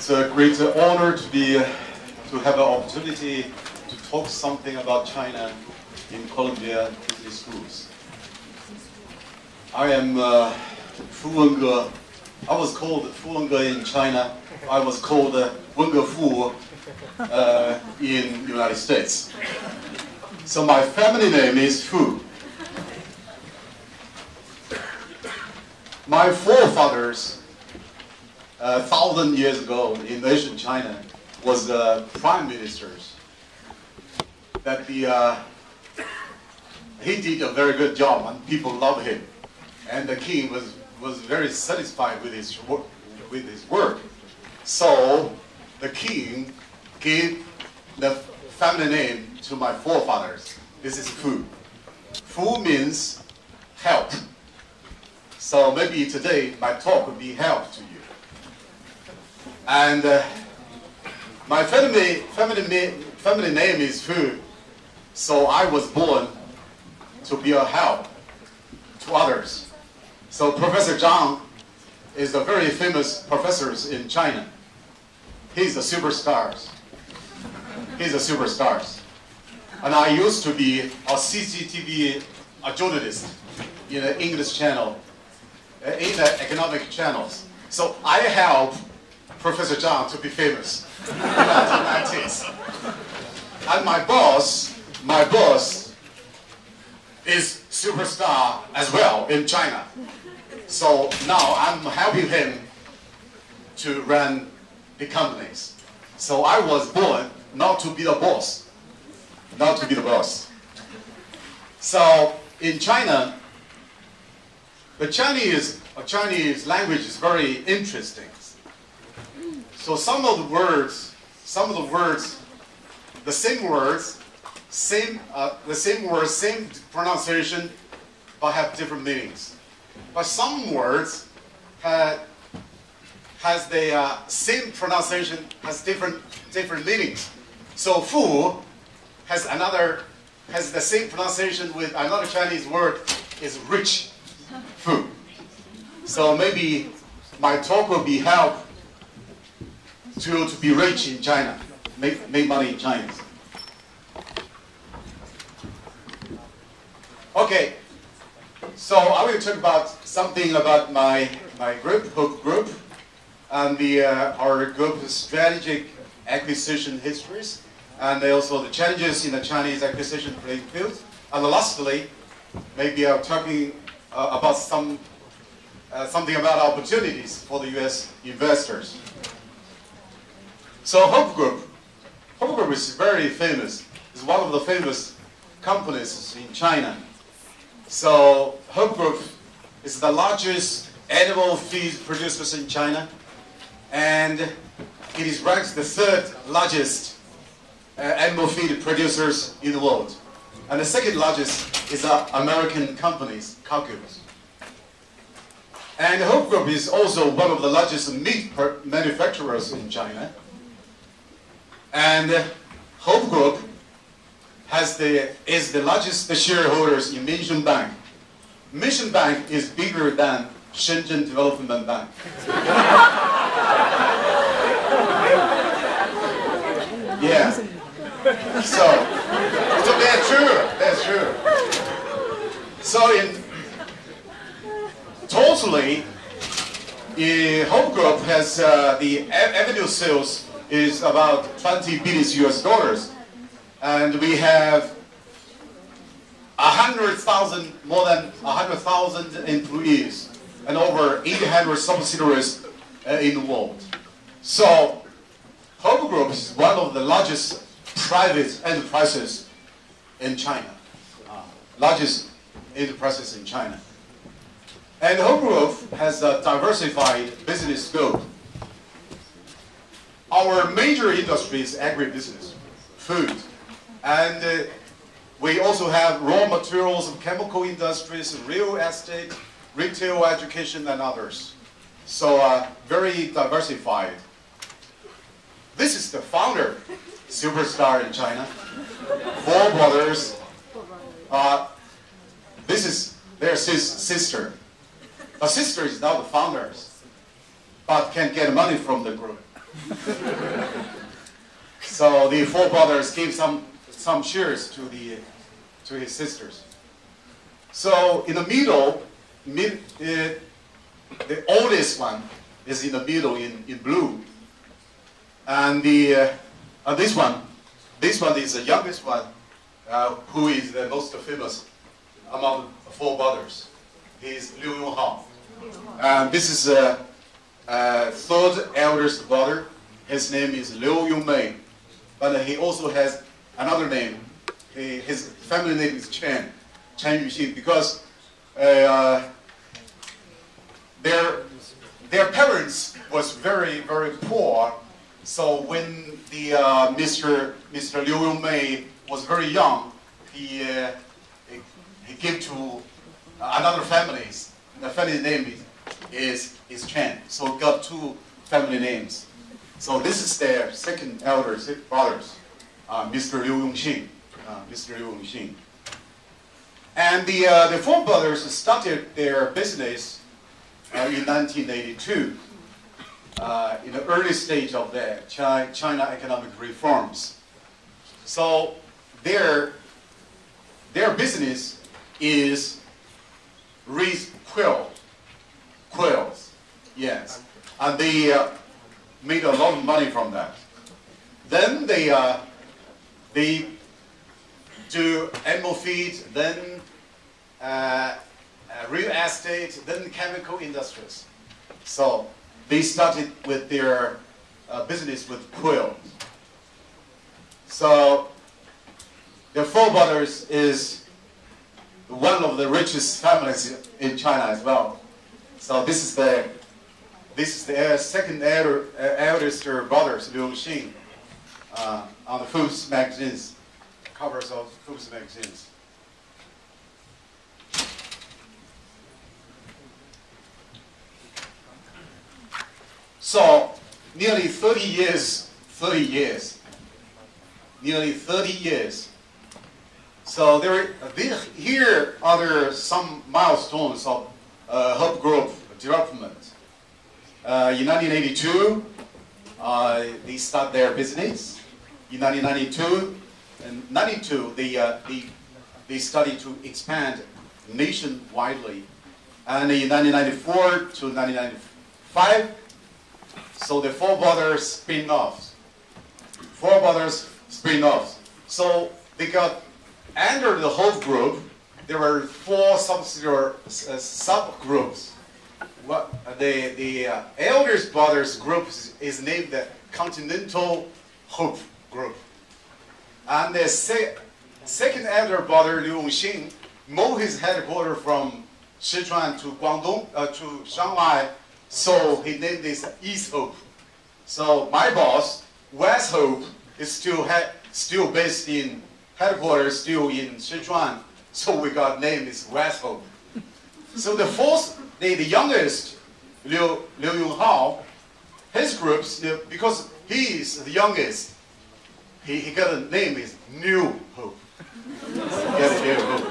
It's a great honor to have an opportunity to talk something about China in Columbia Business Schools. I am Fu Wenge. I was called Fu Wenge in China. I was called Wenge Fu in the United States. So my family name is Fu. My forefathers, 1,000 years ago in ancient China, was prime ministers. That he did a very good job and people loved him. And the king was very satisfied with his work. So the king gave the family name to my forefathers. This is Fu. Fu means help. So maybe today my talk will be help to you. And my family name is Fu, so I was born to be a help to others. So Professor Zhang is a very famous professor in China. He's a superstar. He's a superstar. And I used to be a CCTV journalist in the English channel, in the economic channels. So I help Professor Zhang to be famous in the 1990s. And my boss is superstar as well in China. So now I'm helping him to run the companies. So I was born not to be the boss, not to be the boss. So in China, the Chinese language is very interesting. So some of the words, the same words, same pronunciation, but have different meanings. But some words has the same pronunciation, has different meanings. So Fu has the same pronunciation with another Chinese word is rich, Fu. So maybe my talk will be help to be rich in China, make money in China. Okay, so I will talk about something about my group, Hope Group, and our group's strategic acquisition histories, and also the challenges in the Chinese acquisition playing field. And lastly, maybe I'm talking about something about opportunities for the U.S. investors. So Hope Group is very famous. It's one of the famous companies in China. So Hope Group is the largest animal feed producers in China, and it is ranked the third largest animal feed producers in the world. And the second largest is American companies, cow groups. And Hope Group is also one of the largest meat manufacturers in China. And Hope Group is the largest shareholders in Mission Bank. Mission Bank is bigger than Shenzhen Development Bank. Yeah. So that's true. So totally, Hope Group has the revenue sales is about 20 billion US dollars, and we have more than 100,000 employees and over 800 subsidiaries in the world. So Hope Group is one of the largest private enterprises in China, largest enterprises in China. And Hope Group has a diversified business scope. Our major industry is agribusiness, food, and we also have raw materials, chemical industries, real estate, retail, education, and others. So very diversified. This is the founder, superstar in China. Four brothers. This is their sister. A sister is now the founders, but can get money from the group. So the four brothers gave some shares to his sisters. So in the middle, the oldest one is in the middle in blue, and this one is the youngest one, who is the most famous among the four brothers. He is Liu Yonghao. And this is third eldest brother. His name is Liu Yongmei, but he also has another name. His family name is Chen Yuxin, because their parents was very, very poor. So when the Mr. Liu Yongmei was very young, he gave to another family. The family name is Chen. So got two family names. So this is their second elder brothers, Mr. Liu Yongxin. And the four brothers started their business in 1982, in the early stage of the China economic reforms. So their business is wreath quills, yes, and they made a lot of money from that. Then they do animal feed, then real estate, then chemical industries. So they started with their business with quills. So the four brothers is one of the richest families in China as well. So this is the second eldest brothers, Liu Yongxin, on the food magazines, covers of food magazines. So nearly 30 years. So here are some milestones of Hope Group development. In 1982, they start their business. In 1992, they started to expand nationwidely. And in 1994 to 1995, so the four brothers spin-offs. So they got under the whole group. There were four subgroups. The eldest brothers group is named the Continental Hope Group, and the second elder brother Liu Yongxin moved his headquarters from Sichuan to Guangdong to Shanghai. So he named this East Hope. So my boss, West Hope, is still based in headquarters, still in Sichuan. So we got name is West Hope. So the youngest, Liu Yonghao, his groups, because he is the youngest, he got a name is New Hope. Get it, New Hope.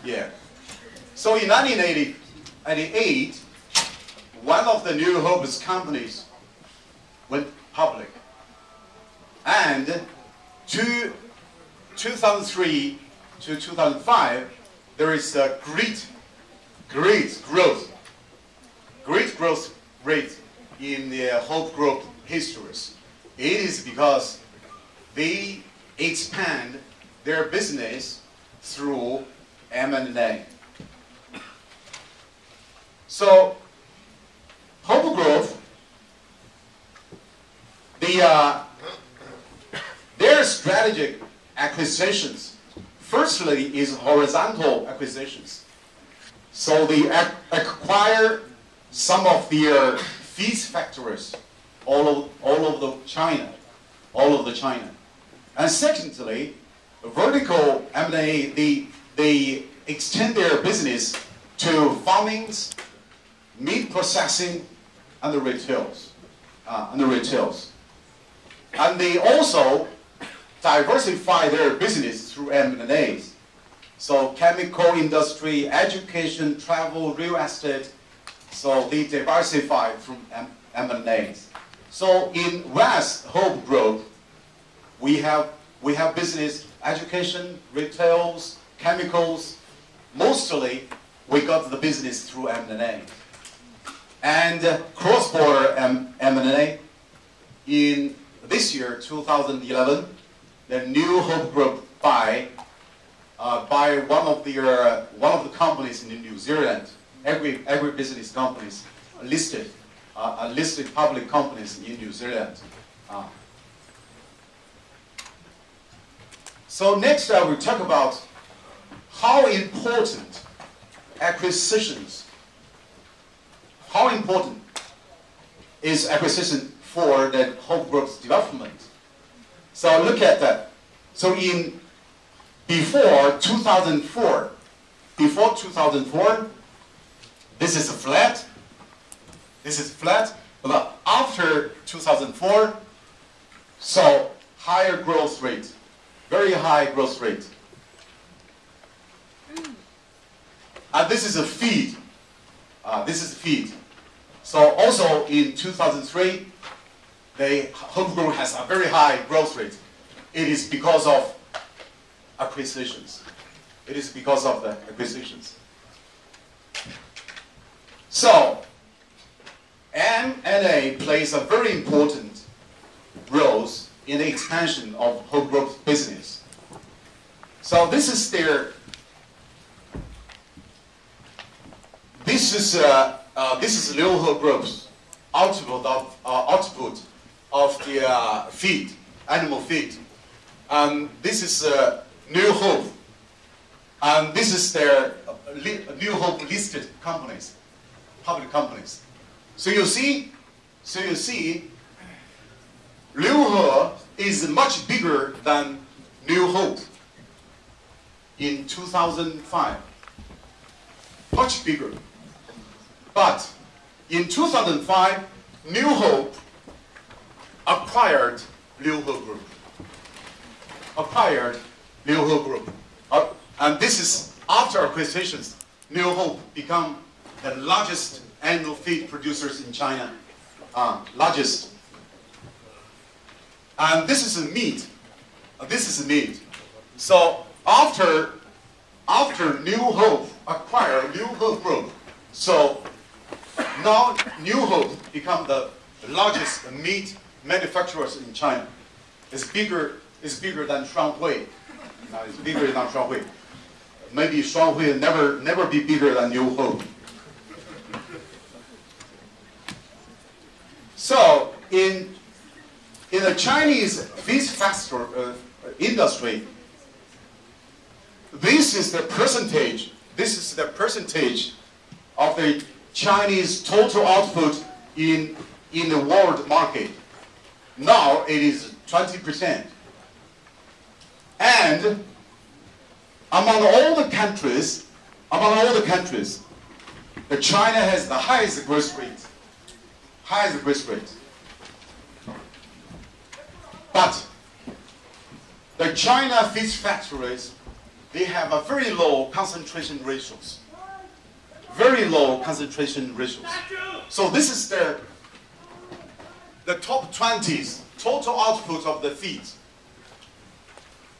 Yeah. So in 1988, one of the New Hope's companies went public. And 2003 to 2005, there is a great growth rate in the Hope Group histories. It is because they expand their business through M&A. So Hope Group, their strategic acquisitions, firstly is horizontal acquisitions. So they acquire some of their feed factories all over China. And secondly, vertical M&A, they extend their business to farmings, meat processing, and the retails. And they also diversify their business through M&As. So chemical industry, education, travel, real estate. So they diversify from M&As. So in West Hope Group, we have business, education, retails, chemicals. Mostly, we got the business through M&A. And cross-border M&A, in this year, 2011, the New Hope Group by one of the companies in New Zealand, agribusiness companies, listed public companies in New Zealand. So next I will talk about how important acquisitions, how important is acquisition for the Hope Group's development. So look at that. So before 2004, this is flat. This is flat. But after 2004, so higher growth rate, very high growth rate. And this is a feed. This is feed. So also in 2003, the Hope Group has a very high growth rate. It is because of acquisitions. It is because of the acquisitions. So M&A plays a very important role in the expansion of Hope Group's business. So this is their. This is Liu Hope Group's output of the feed, animal feed, and this is New Hope, and this is their New Hope listed companies, public companies. So you see, Liu Hope is much bigger than New Hope in 2005, much bigger. But in 2005, New Hope acquired Liu Hope Group. And this is after acquisitions. New Hope become the largest animal feed producers in China, largest. And this is meat. So after New Hope acquired Liu Hope Group, so now New Hope become the largest meat manufacturers in China. It's bigger than Shuanghui. It's bigger than Shuanghui. Maybe Shuanghui will never be bigger than New Hope. So in the Chinese fish factory industry, this is the percentage of the Chinese total output in the world market. Now it is 20%. And among all the countries, the China has the highest growth rate. But the China fish factories, they have a very low concentration ratios. So this is the top 20s total output of the feed.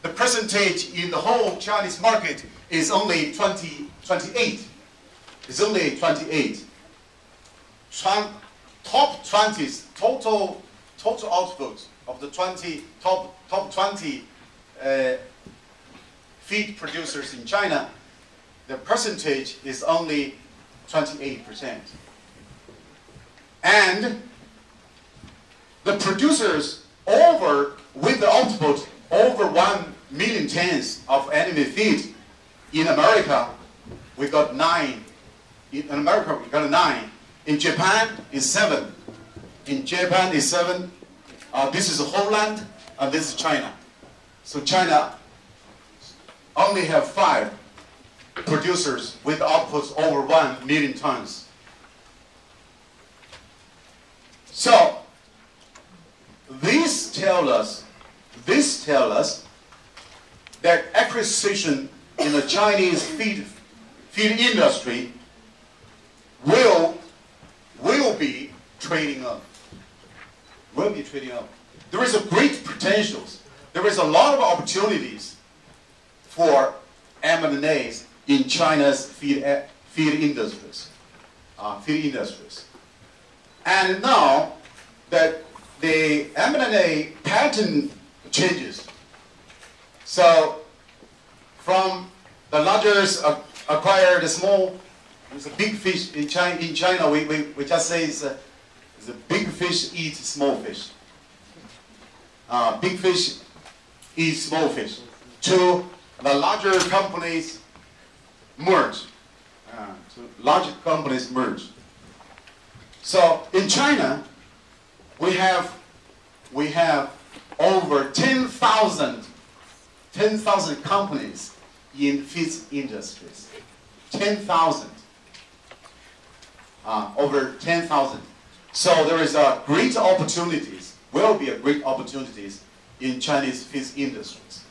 The percentage in the whole Chinese market is only 28. It's only 28. Top 20s total output of the top 20 feed producers in China, the percentage is only 28%. And the producers with the output over 1 million tons of animal feed, in America we got 9. In America we got 9. In Japan is 7. This is Holland and this is China. So China only have 5 producers with outputs over 1 million tons. So this tells us that acquisition in the Chinese feed industry will be trading up. will be trading up. There is a great potentials. There is a lot of opportunities for M&As in China's feed industries. And now that the M&A pattern changes, so from the largest acquire the small, there's a big fish in China. We just say it's a big fish eats small fish. Big fish eats small fish. To the larger companies merge. Larger companies merge. So in China, we have over 10,000 companies in fish industries. 10,000. Over 10,000. So there is a great opportunities, will be a great opportunities in Chinese fish industries.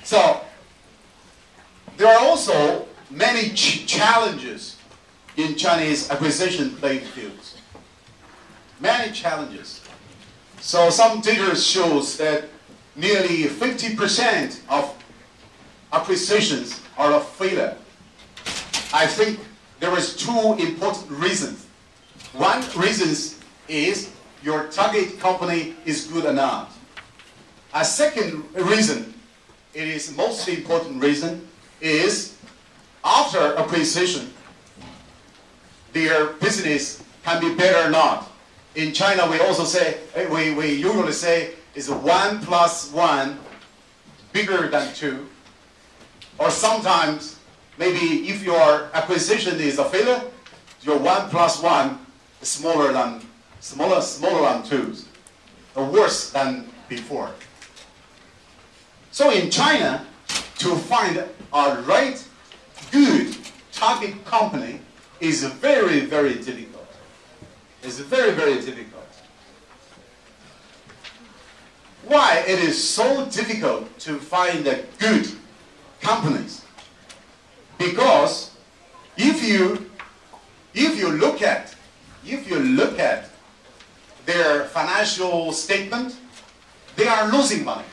So there are also many challenges in Chinese acquisition playing fields. Many challenges. So some data shows that nearly 50% of acquisitions are a failure. I think there is two important reasons. One reason is your target company is good or not. A second reason, it is most important reason, is after acquisition, their business can be better or not. In China, we also say, we usually say, is 1 + 1 bigger than 2? Or sometimes, maybe if your acquisition is a failure, your 1 + 1 is smaller than 2, or worse than before. So in China, to find a right, good target company is very, very difficult. It's very, very difficult. Why it is so difficult to find a good companies? Because if you look at their financial statement, they are losing money.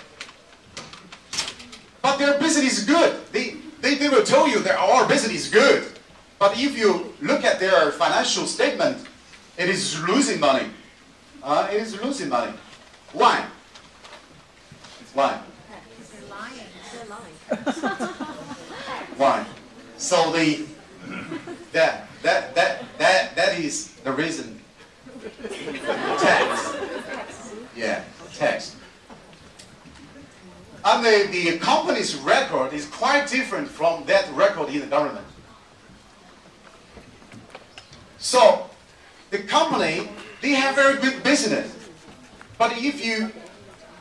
But their business is good. They will tell you that our business is good. But if you look at their financial statement, it is losing money. It is losing money. Why? Why? They're lying. They're lying. Why? So that is the reason. Tax. Yeah, tax. And the company's record is quite different from that record in the government. So the company, they have very good business. But if you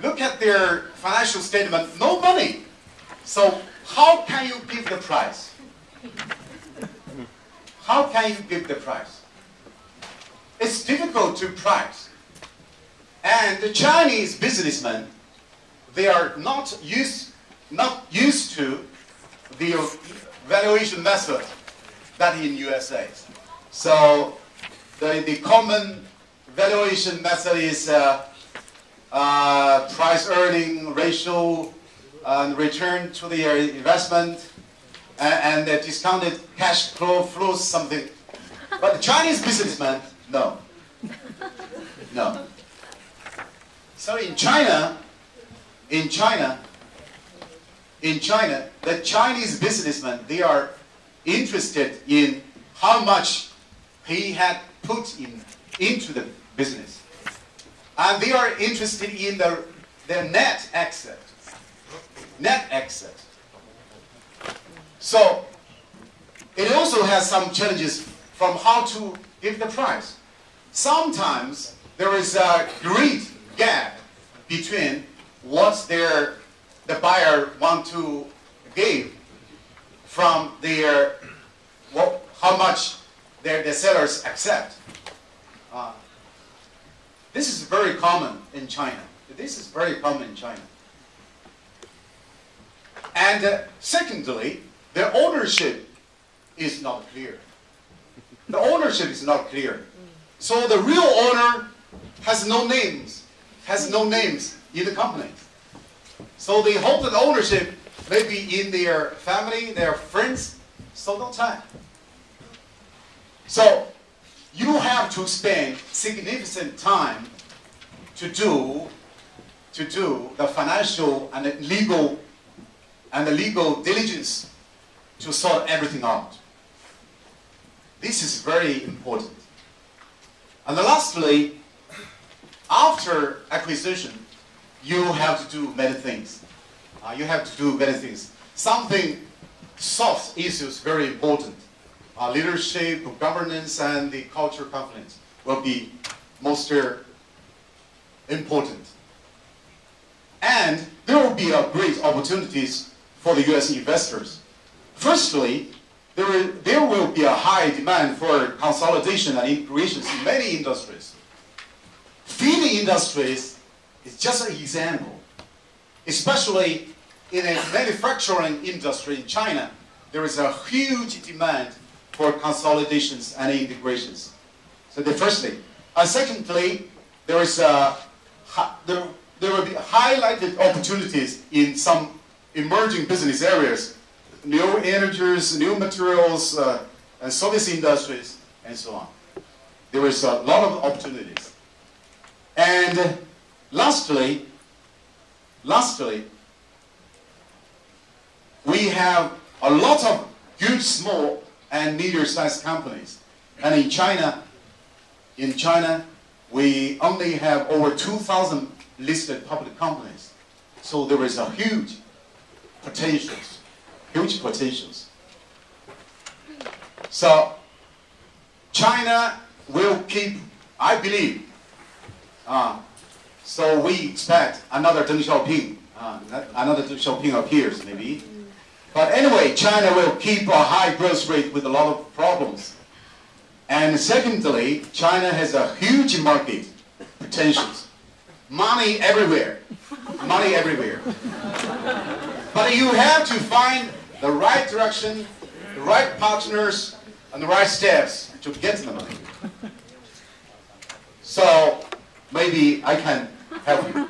look at their financial statement, no money. So how can you give the price? How can you give the price? It's difficult to price. And the Chinese businessmen, they are not used to the valuation method that in USA. So the common valuation method is price-earning ratio and return to the investment and the discounted cash flow something. But the Chinese businessman, no. No. So in China, the Chinese businessmen, they are interested in how much he had put into the business. And they are interested in their net asset. Net asset. So it also has some challenges from how to give the price. Sometimes there is a great gap between what the buyer want to give from how much the sellers accept. This is very common in China. And secondly, the ownership is not clear. The ownership is not clear. So the real owner has no names in the company. So they hope that ownership may be in their family, their friends, so no time. So you have to spend significant time to do the financial and the legal diligence to sort everything out. This is very important. And then lastly, after acquisition, you have to do many things. Something soft issues very important. Leadership, governance, and the culture confidence will be most important. And there will be great opportunities for the U.S. investors. Firstly, there will be a high demand for consolidation and integrations in many industries. Feeding industries is just an example. Especially in a manufacturing industry in China, there is a huge demand for consolidations and integrations. So firstly. And secondly, there will be highlighted opportunities in some emerging business areas, new energies, new materials, and service industries, and so on. There is a lot of opportunities. And lastly, we have a lot of good small and medium-sized companies. And in China, we only have over 2,000 listed public companies. So there is a huge potentials. So China will keep, I believe, so we expect another Deng Xiaoping appears maybe. But anyway, China will keep a high growth rate with a lot of problems. And secondly, China has a huge market potentials. Money everywhere. But you have to find the right direction, the right partners, and the right steps to get the money. So maybe I can help you.